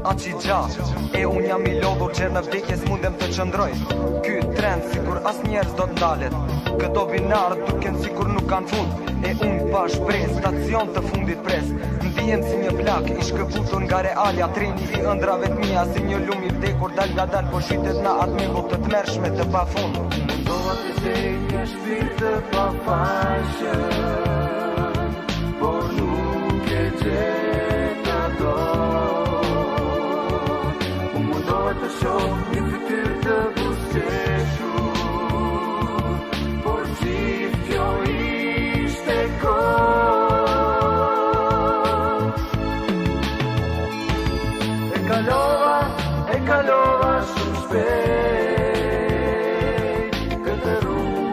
aq i gjatë e unë jam i lodhur që në vdekjes mundem të qëndroj. Ky trend sikur as njerëz do t'ndalet, këto binarët duken sikur nuk kanë fund. E unë pa shpresë, stacion të fundit pres. Ndihem si një plak i shkëputur nga realja, treni i ëndrave t'mija si një lum i vdekur dal nga dal, po shitet në atë mimbull të t'mershme të pafund. Mundohet të zek një shpirt të pafajshëm, por nuk e gjet ato. Mundohet të shoh një fytyrë të buzëqeshur, por gjithë kjo ishte kohë. E kalova shumë shpejt këtë rrugë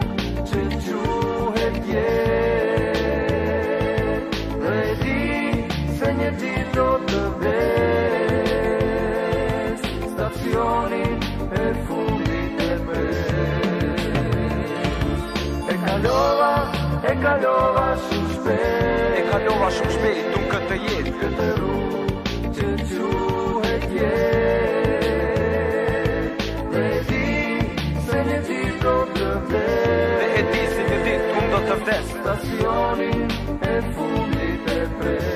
që quhet jetë, dhe e di se një ditë do të vdes stacionin e fundit e pres. E kalova shumë shpejt, E kalova shumë shpejt unë këtë jetë, këtë rrugë që quhet jetë, dhe e di se një ditë do të vdes, dhe e di se një ditë unë do të vdes. stacionin e fundit të pres.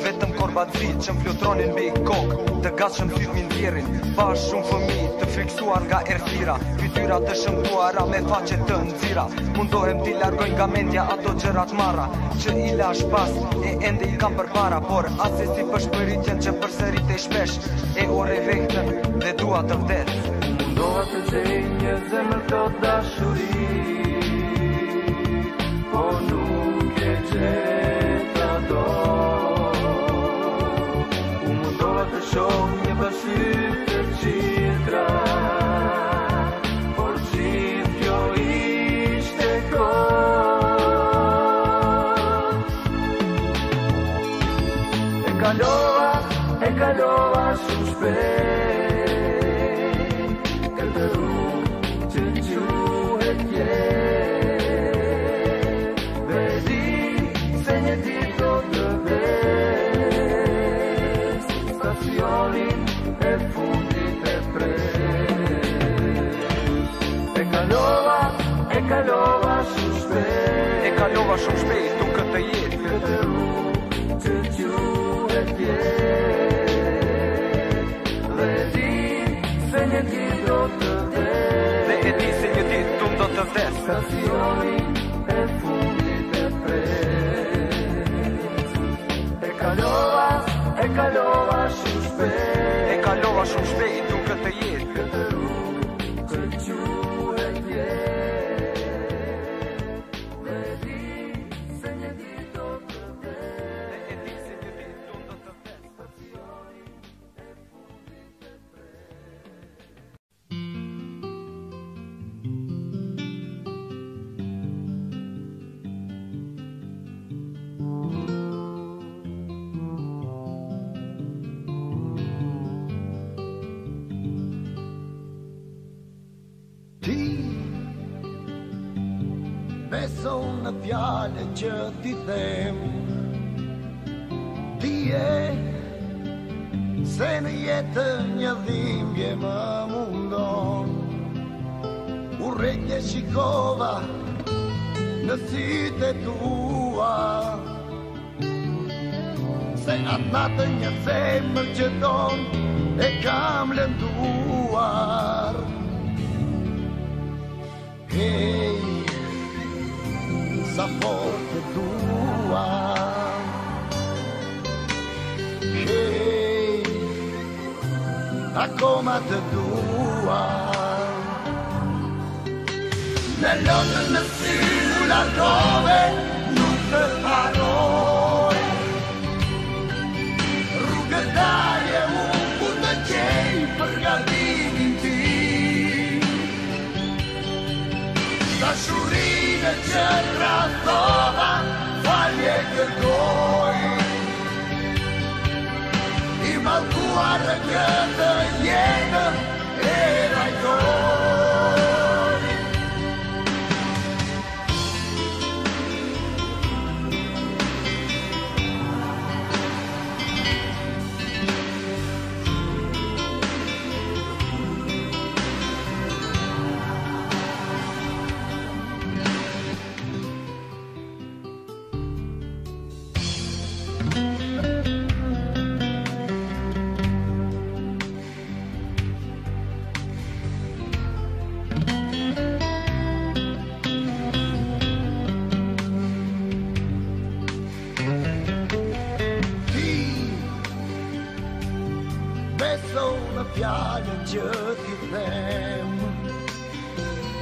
Vetëm korbat zi që m'flutronin mbi kokë, të gatshëm syt mi ndjerin, bash shumë fëmijë të friksuar nga errësira, fytyra të shëmtuara me faqe të nxira. Mundohem t'i largoj nga mendja ato gjërat marra që i lash pas e ende i kam përpara, por asesi për shpëritjen që përsëritej shpesh e ore vektën dhe dua të vdes. Mundoha të gjej një zemër të dashuri, po nuk e gjeta do. Të shoh një bashkë të qitra, por gjithë kjo ishte kohë. E kalova shumë shpejt, këtë rrugë që quhet jetë, dhe di se një ditë do të stacionin e fundit e pres. E kalova shumë shpejt, e kalova shumë shpejt tu këtë jetë, këtë rrugë që quhet jetë, dhe di se një ditë do të vdes, dhe e di se një ditë tu do të vdes. Stacionin e fundit e pres. E kalova shumë shpejt, e kalova shumë shpejt tu këtë jetë, këtë rrugë që quhet jetë, dhe di se një ditë do të vdes, dhe e di se një ditë tu do të vdes. stacionin e fundit e pres. Beso në fjale që ti them, dije se në jetë një dhimbje më mundon. Urrejtje shikova në sytë tua, se atë natë një zemër që don e kam lënduar. Hey, sa fort të dua, hey, akoma të dua. Në lotën në sy u largove, nuk të haroj. Rrugët dalje u të gjej për gatimin ti. Dashurinë që tradhova, falje kërkoj. I mallkuar këtë jetë e rajtoj. Fjallën që ti them,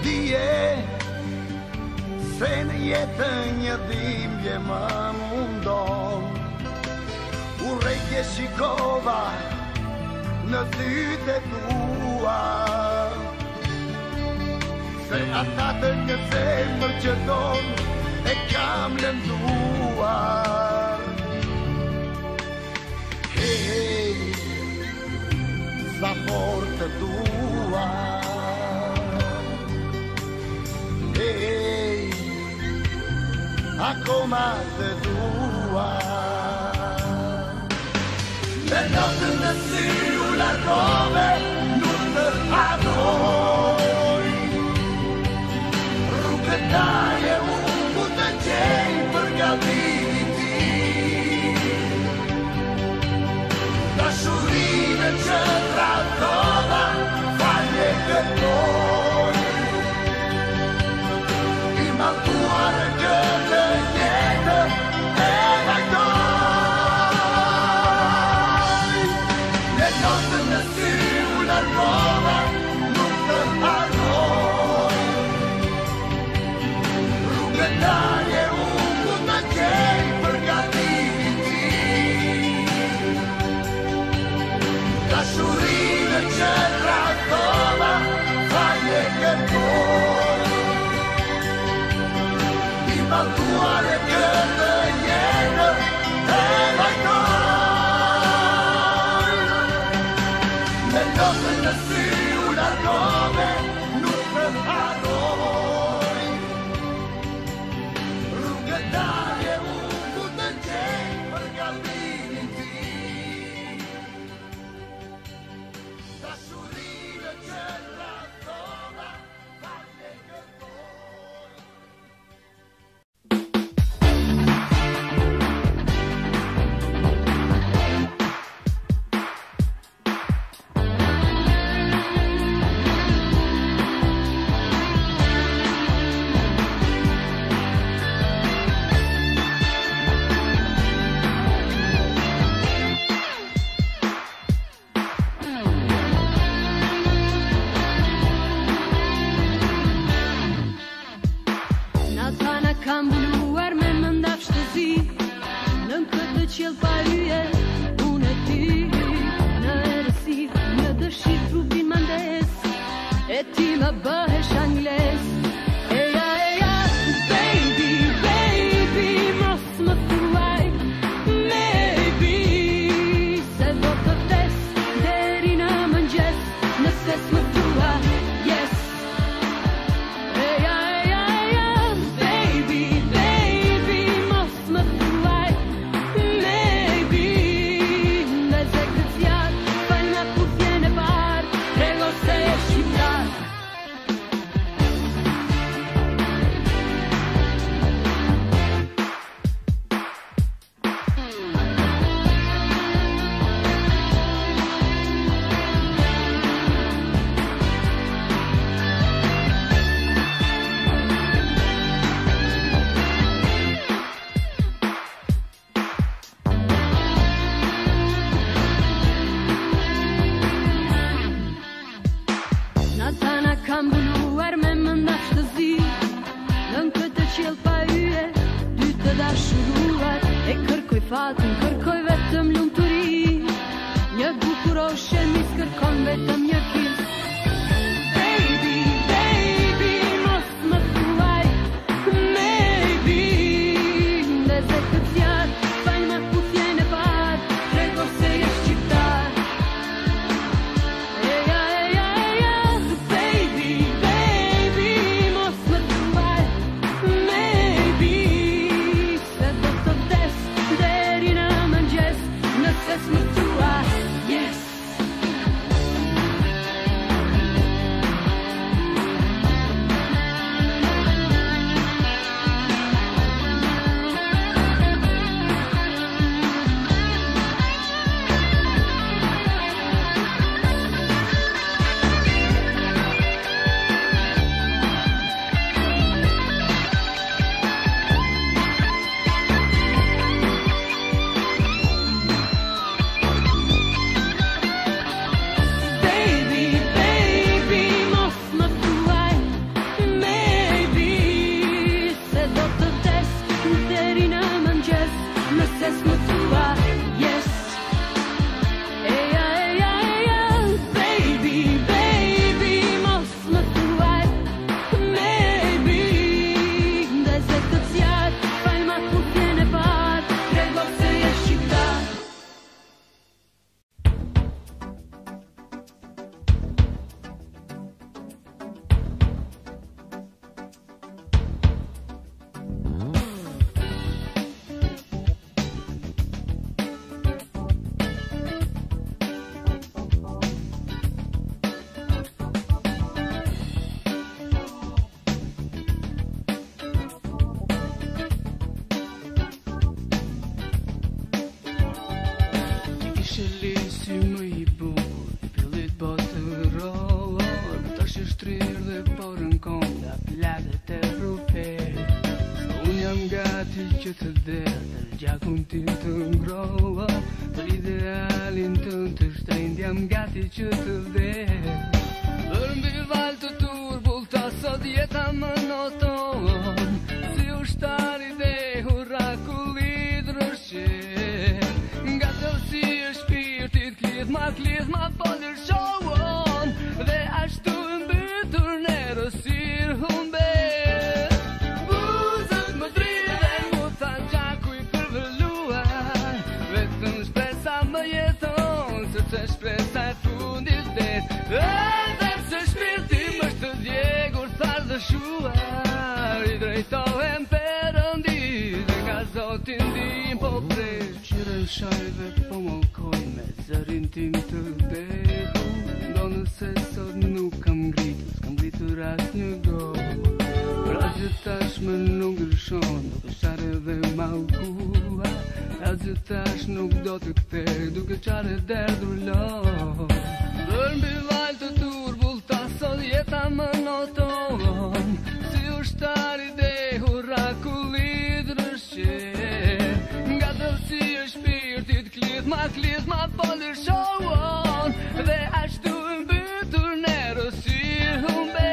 dije se në jetën një dhimbje më mundon. Urrejtje shikova në sytë tua, se ata të një zemër që don e kam lënduar. Hey, te dua. Le notte në sy u largove, nuk të harroj. Rrugëtaje u të gjej për gabimin tim. Dashurinë që tradhova, falje kërkoj. I maltuar këtë jetë e vajtoj. Le notte në sy u largova, nuk të harroj. Rrugëtaje u të gjej për gabimin tim. Dashurinë që tradhova, falje kërkoj. I maltuar këtë jetë e vajtoj. Le notte në sy u largove, nuk të harroj. Rrugëtaje u të gjej për gabimin tim. Dashurinë që tradhova, falje kërkoj. Natana kam buluar me më ndaf shtëzi, nën këtë qiell pa yje, unë e ty. Në erësi, në dëshirë trupin më ndes, e ti më bëhesh angles. Eja, baby, baby, mos më thuaj, maybe, se do të vdes deri në mëngjes, nëse s'më thua, yes. Baby, baby, mos më thuaj, maybe, në zekët zjarë, falna puthjen e parë, prego se e shqiptar. Natana kam buluar me më ndaf shtëzi, nën këtë qiell pa yje, dy të dashuruar, e kërkoj fatin, kërkoj vetëm lumturi. Një bukuroshe mis kërkon vetëm një kiss. Baby, baby, mos më thuaj, maybe, në zekët zjarë, falma puthjen e parë, prego se je shqiptar. Baby, baby, mos më thuaj, maybe, se do të vdes deri në mëngjes, nëse s'më thua, yes. qëli si më i bukur, pillit botëror, këta shështrirë dhe porën konda, pladet e ruper. Unë jam gati që të derë, gjakun tim të ngrova, për idealin të shtrenjt jam gati që të vderë. Për mbi val të turbullta sot jeta më noton, si ushtari dhe hurakullit rëshqe. Nga tëllësi e shpirtit klith ma folër shohon, dhe ashtu mbytur në rësir humbe. Buzët më dridhen mu tha gjaku i përvëlluar, vetëm shpresa më jeton, se të shpresa e fundit det. Edhe se shpirti më shtë djegur tharë dhe shuar, i drejtohem Perëndi dhe nga Zotin dim po prej. Qire shaj dhe po mokoj me zërin tim të dehu, do nëse sot nuk kam ngritur, s'kam ngritur as një gojë. Pra që tashmë nuk gërshon, duke share dhe malkua, pra që tash nuk do të kthej, duke qare derdhur lo. Për mbi val të turbullta sot jeta më noton, si ushtari dhe hurakullit rëshqe. Nga tëllësi e shpirtit klith ma folër shohon, dhe ashtu mbytur në rësir humbe.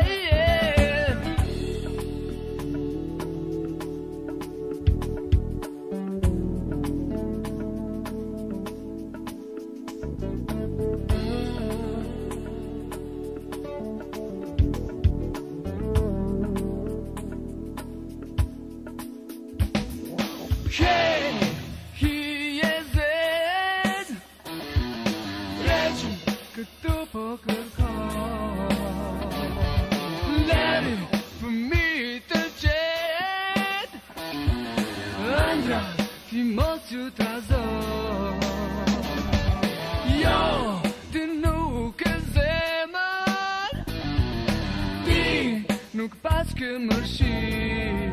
Nuk pas që më shih,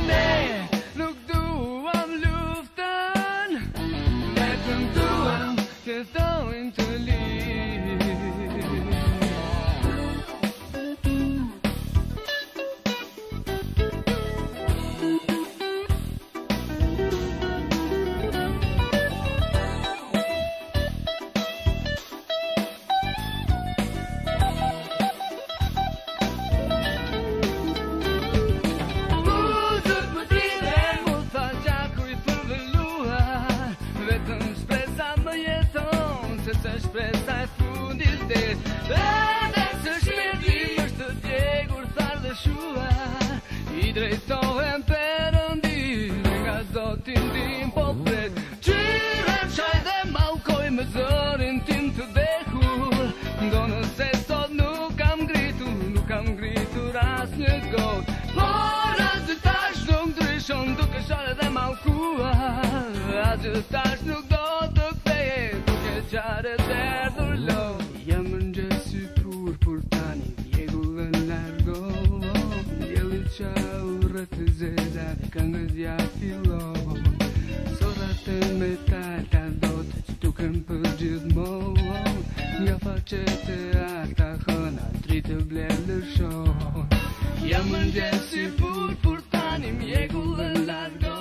ne nuk duam luftën, vetëm duam që thojnë të lirë. Shpresa e fundit det, edhe se shpirti më shtë djegur tharë dhe shuar, i drejtohem Perëndi dhe nga Zotin dim po pret. Qyrem shaj dhe malkoj me zërin tim të dehur, do nëse sot nuk kam ngritur as një gotë, por as që tash nuk ndryshon duke share dhe malkuar, as që tash nuk do të ktheje duke qare derdhur lo. Jam mëngjes i pur tani, vjegullën largo, djelit qa urët të zeza dhe këngët ja fillon. Sorat e metalta do të që duken për gjithmonë, nga faqet e arta hëna dritë bler lëshon. Jam mëngjes i pur tani, vjegullën largo,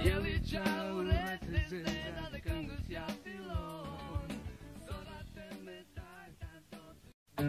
djelit qa urët të zeza dhe këngët ja fillon. Sorat e metalta do të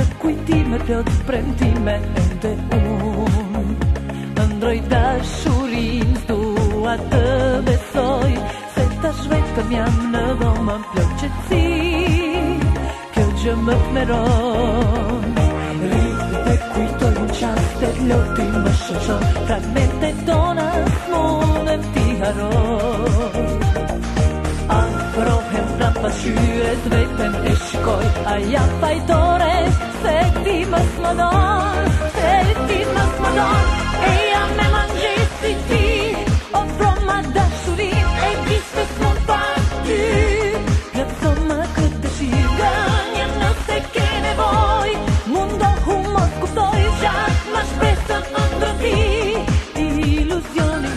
të kujtime plot premtime ende unë ndroj dashurin, s'dua të besoj se tash vetëm jam në dhomën plot qetësi, kjo gjë më fmeron. Rritë dhe kujtoj unë qastet loti më shoshon, fragmentet tona s'mundem t'i haroj. Afrohem pra pashyet vetëm e shikoj, aja fajtore se ti më smodon, se ti më smodon. E jam me mëngjesi ti, o proma dashurin, e viste s'mon pa ty. Plotso më këtë dëshirë, gënje nëse ke nevoj, mundohu mos kuptoj, gjatë ma shpresën ndërti, iluzioni.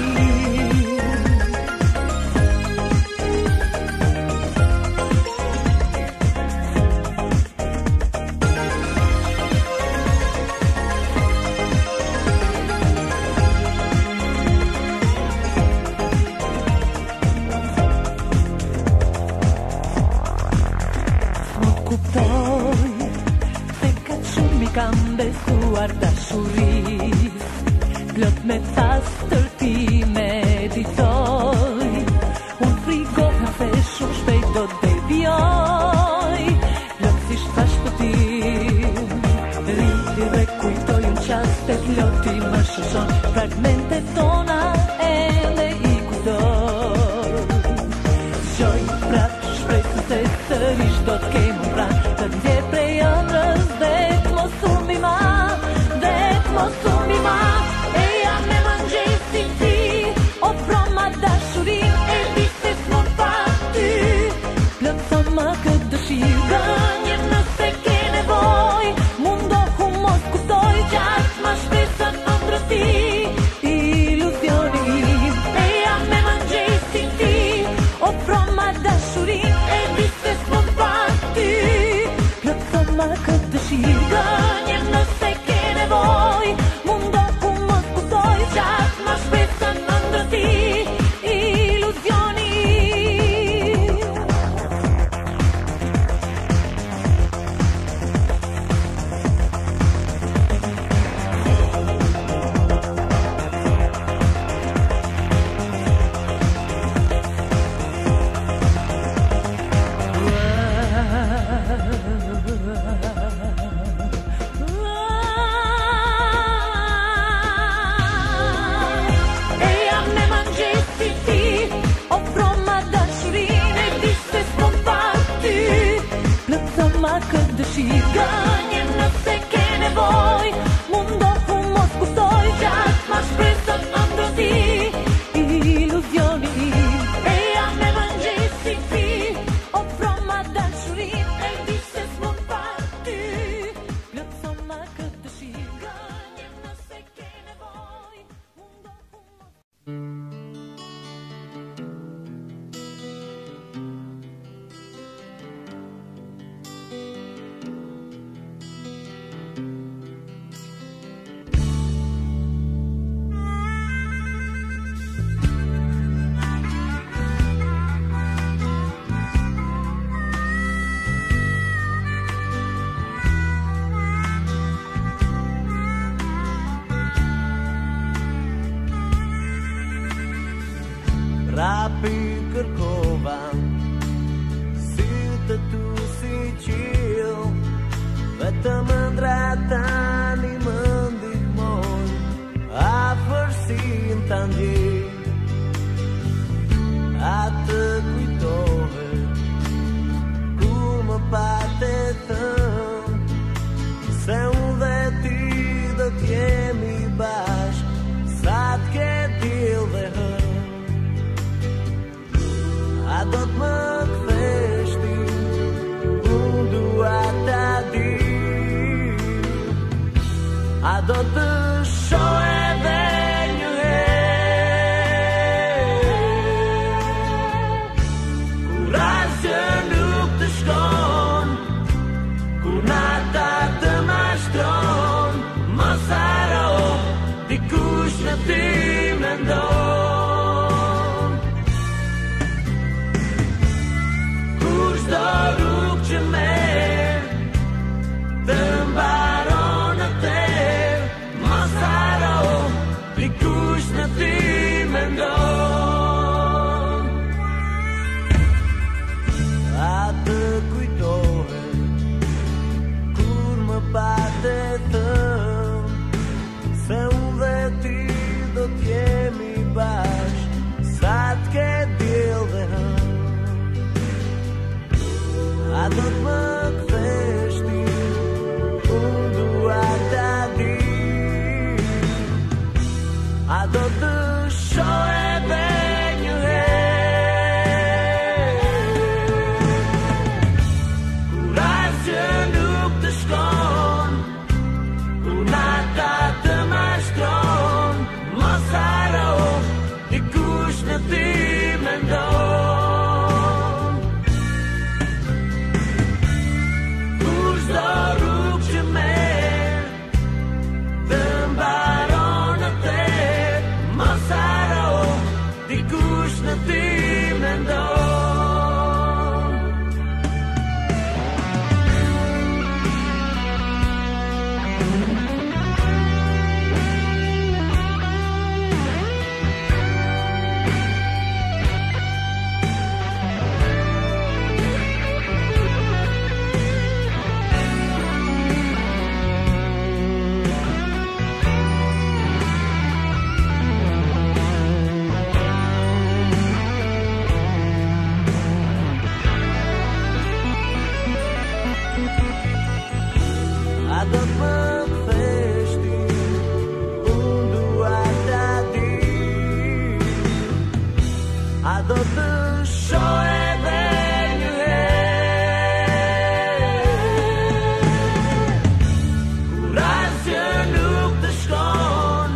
Kam besuar dashuris, plot me pastër ti meditoj, unë frigohem se shumë shpejt do devijoj, plotësisht thash për ti, rriti dhe kujtoj unë qastet loti më shoshon, fragmentet tona ende i kujtoj. Zgjoj prap shpresën se sërish do t'kemë pranë, të ndjer prej ëndrës dhe e jam me mëngjesi ti, o proma dashurin, e viste s'mon pa ty. Plotso më këtë dëshirë, gënje nëse ke nevoj, mundohu mos kuptoj, gjatë ma shpresën ndërti, iluzioni. E jam me mëngjesi ti, o proma dashurin, e viste s'mon pa ty. Plotso më këtë dëshirë, gënje nëse ke nevoj, mundohu mos kuptoj, gjatë ma shpresën ndërti, iluzioni. Këtë dëshirë, gënje nëse ke nevoj, mundohu mos kuptoj, gjatë ma shpresën ndërti, iluzioni. E jam me mëngjesi ti, o proma dashurin, e viste s'mon pa ty. Plotso më këtë dëshirë, gënje nëse ke nevoj, mundohu mos... Rapi kërkova, si të tu si qil, vetëm ëndrata një më ndihmoj, afërsin të ndjej, atë kujtohet, kur më pate thëm, se unë dhe ti do t'jemi bashk, sa t'ke dil dhe hëm. A do t'më kthesh ti, unë dua ta di, a do të shoh edhe një herë, kur asgjë nuk të shkon, kur nata të mashtron, mos haro, dikush në ty mendon. Rrugë që merë, të mba thëm se unë dhe ti do t'jemi bashk sa t'ke diell dhe hën. A do t'më kthesh ti, unë dua ta di. A do të shoh edhe një herë kur asgjë nuk të shkon, kur nata të mashtron, mos haro dikush në ty mendon. Kur çdo rrugë që merr të mbaron atë, mos haro dikush në ty mendon. A do të më kthesh ti, unë dua ta di. A do të shoh edhe një herë kur asgjë nuk të shkon,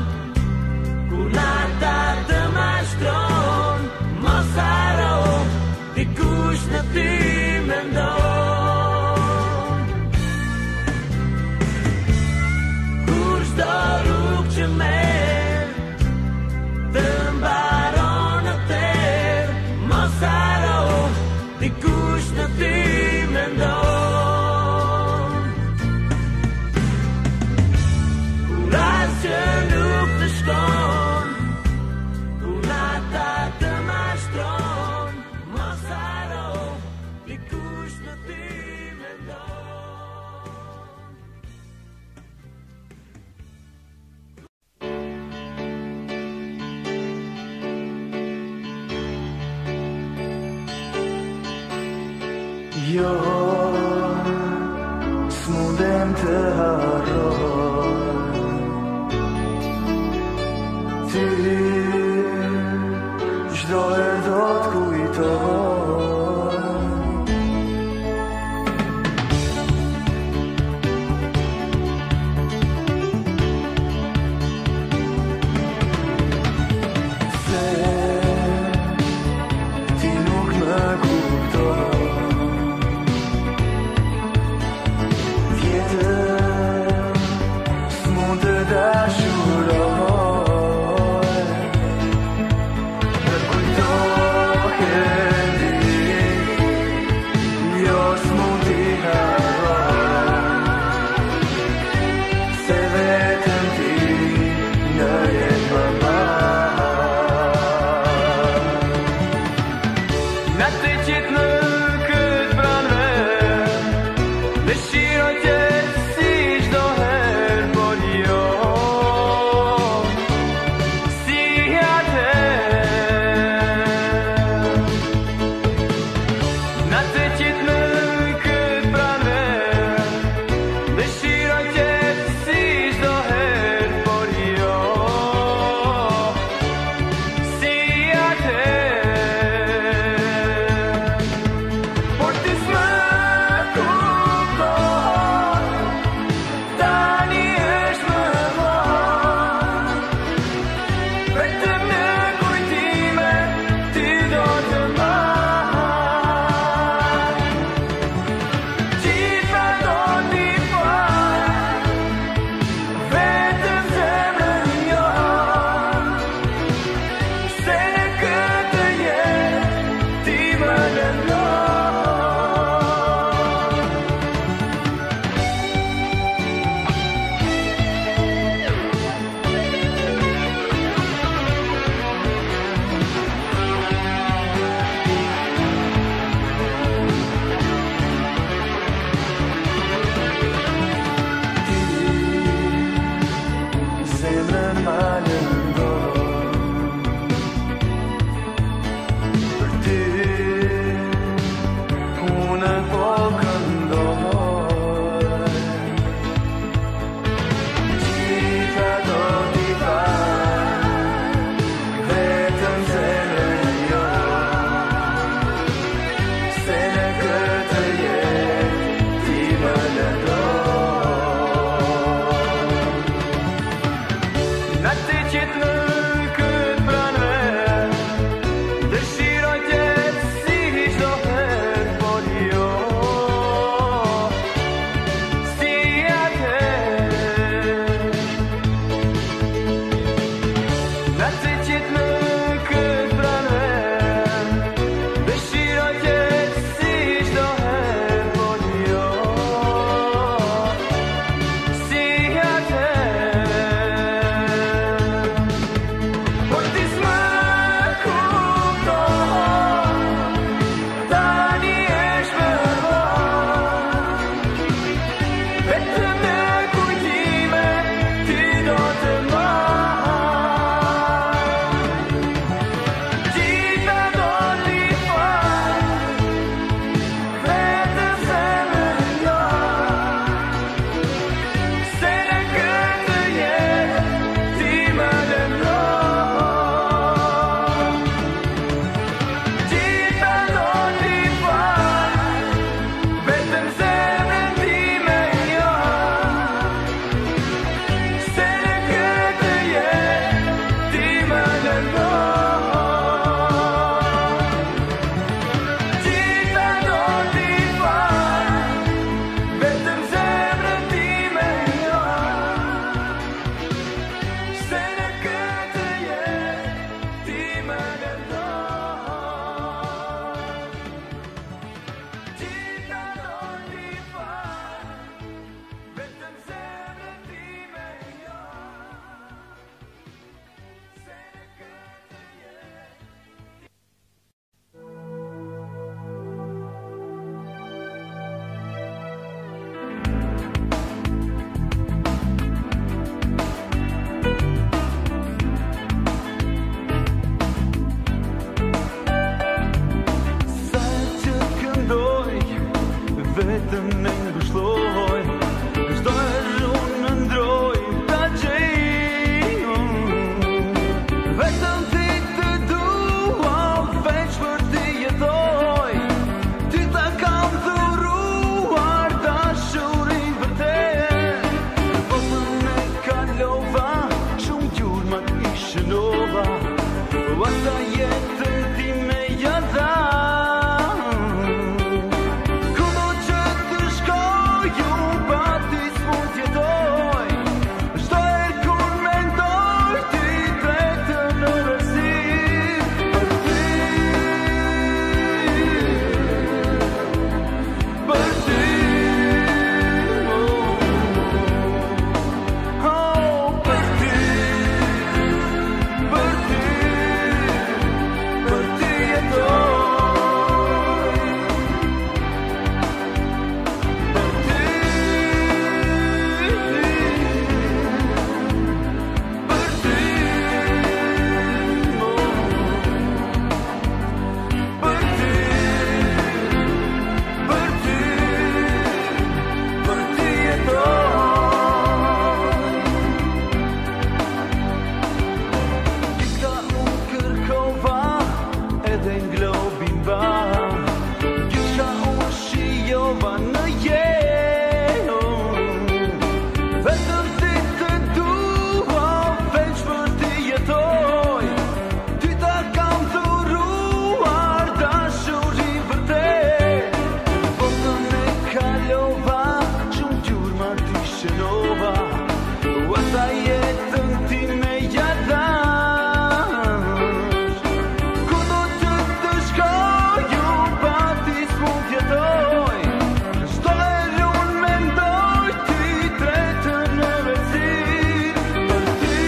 kur nata të mashtron, mos haro dikush në ty mendon. Kur çdo rrugë që merr të mbaron atë, mos haro dikush në ty mendon. Kur asgjë nuk të shkon, kur nata të mashtron, mos haro dikush në ty mendon. Jo, s'mundem të harroj ty, çdo herë do t'kujtoj. Se ti nuk më kupton, shënova o sa jetën ti me jadash ku do të shkoj ju pa ti s'mund t'jetoj çdo herë unë mendoj ti tretën në veci për ty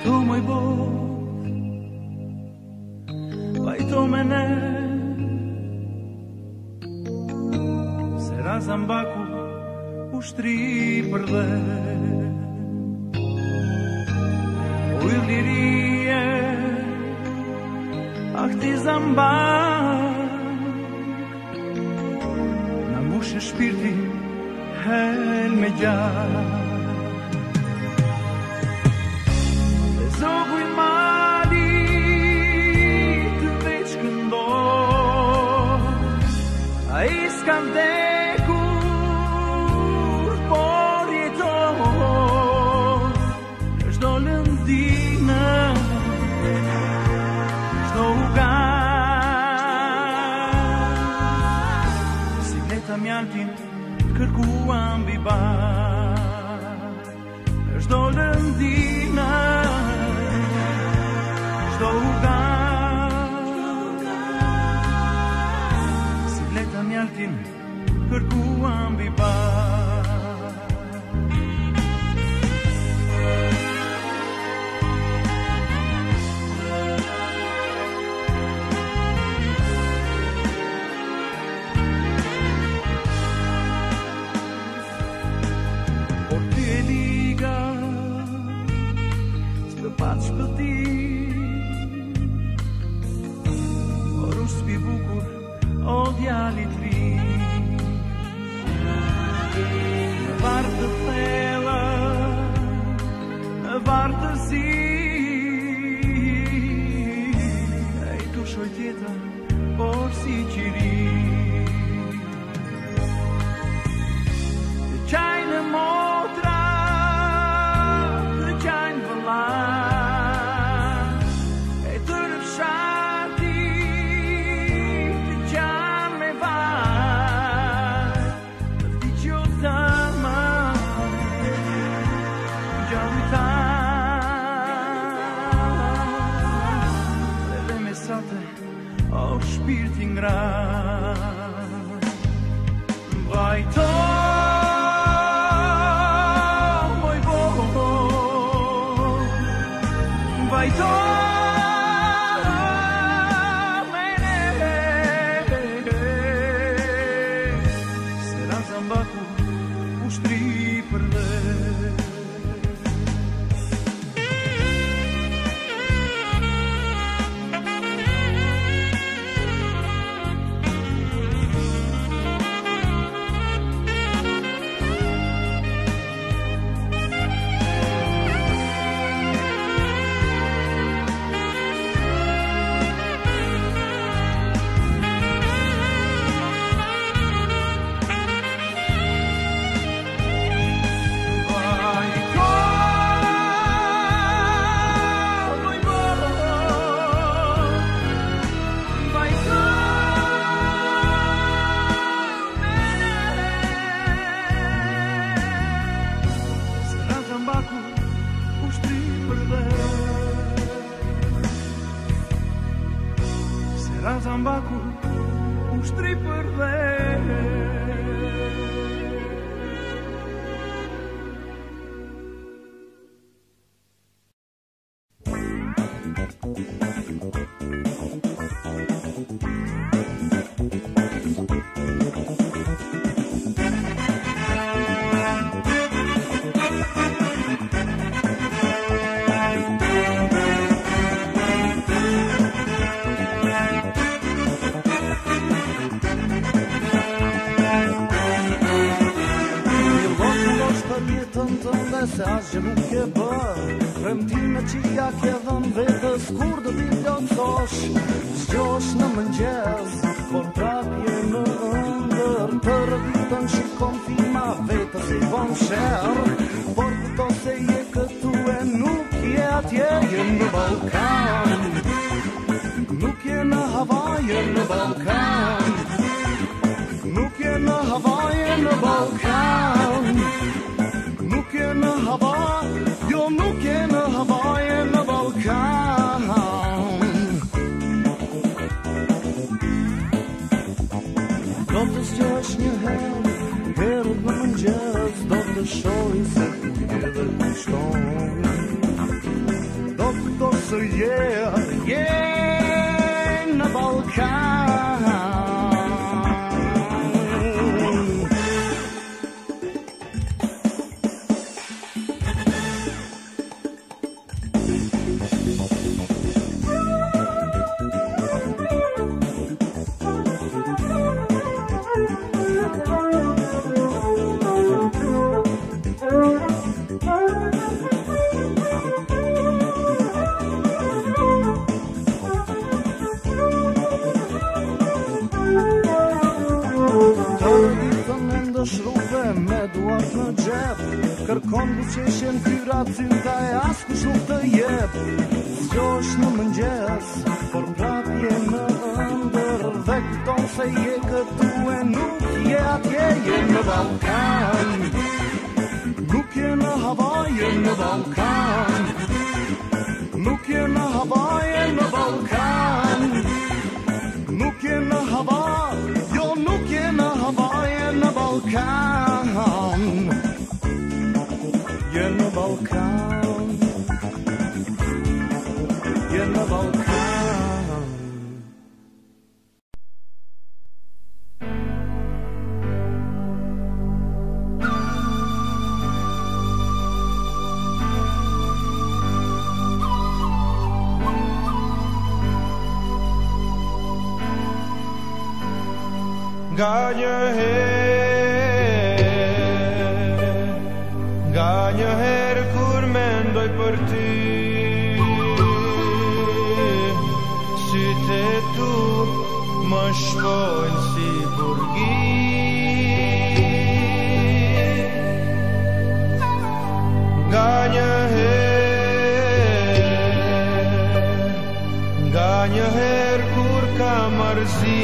tu moj Bog, vajto mene, se razam baku u shtri për dhe. U ildirije, ah ti zambak, na mbushë shpirti hel me gjak. Dhe zogu i mali të veç këndor, a i s'ka vdekur, por jeton, çdo lëndinë, çdo ugan, si leta mjaltin kërkuam mbi bar, çdo lëndinë, çdo ugan, si leta mjaltin kërkuam mbi bar. Patë shpëti, por u s'pi bukur, o djalit ri. Në vartë të thella, në vartë të zi, e i tushoj tjetër, por si qiri. Të qajnë motra, të qajnë vëllar, shpirti ngrat. Vajto, moj Bog, vajto mene, se razam baku u shtri për dhe. Razam baku u shtri për dhe. Se asgjë nuk e bërë, premtime që ja ke dhënë vetës, kur do t'i plotësosh, zgjosh në mëngjes, por prapje në ëndër, të rëditën shikon filma vetës i bon shërë, por këto se je këtu e nuk je atje, je në Balkan, nuk je në Havaj, je në Balkan, nuk je në Havaj, je në Balkan. Nuk je në Havaj, jo nuk je në Havaj, je në Balkan. Do të zgjosh një herë, herët në mëngjes, do të shohin se ku je dhe ku shkon. se je në Ballkan. Shrupe me duart në gjep, kërkon buqeshjen tyra cynta e as kush nuk të jep. Zgjosh në mëngjes, por mbrapje në ëndër, dhe kupton se je këtu e nuk je atje, je në Ballkan. Nuk je në Havaj, je në Ballkan. Nuk je në Havaj, je në Ballkan. Nuk je në Havaj, jo nuk je në Havaj, je në Ballkan. Je në Ballkan. Je në Ballkan. Nga një herë kur mendoj për ty, sytë e tu më shkojnë si burgi. Nga një herë kur ka mërzi,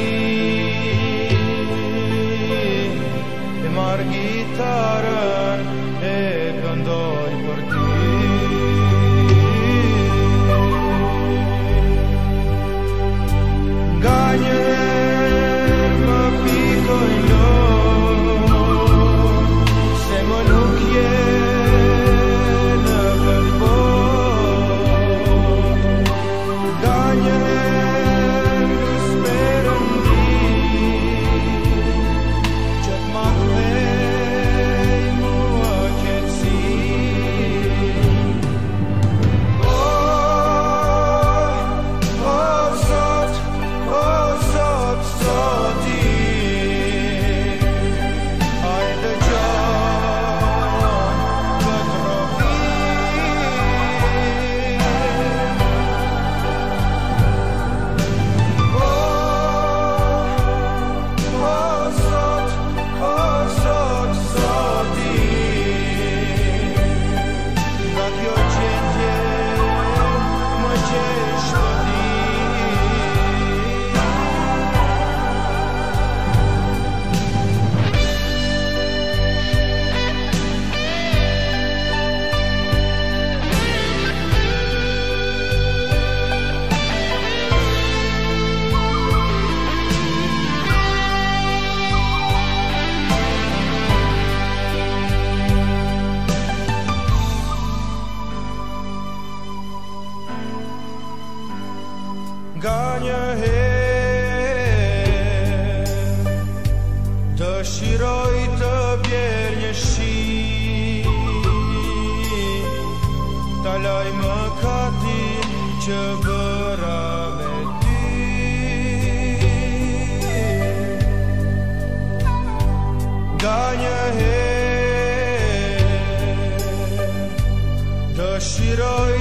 marr gitarën e këndoj për ty. Nga një herë më pikoj se më nuk je në këtë botë. Nga një herë sperën që t'ma Nga një herë dëshiroj të bjerë një shi, ta laj mëkatin që bëra me ty. Nga një herë dëshiroj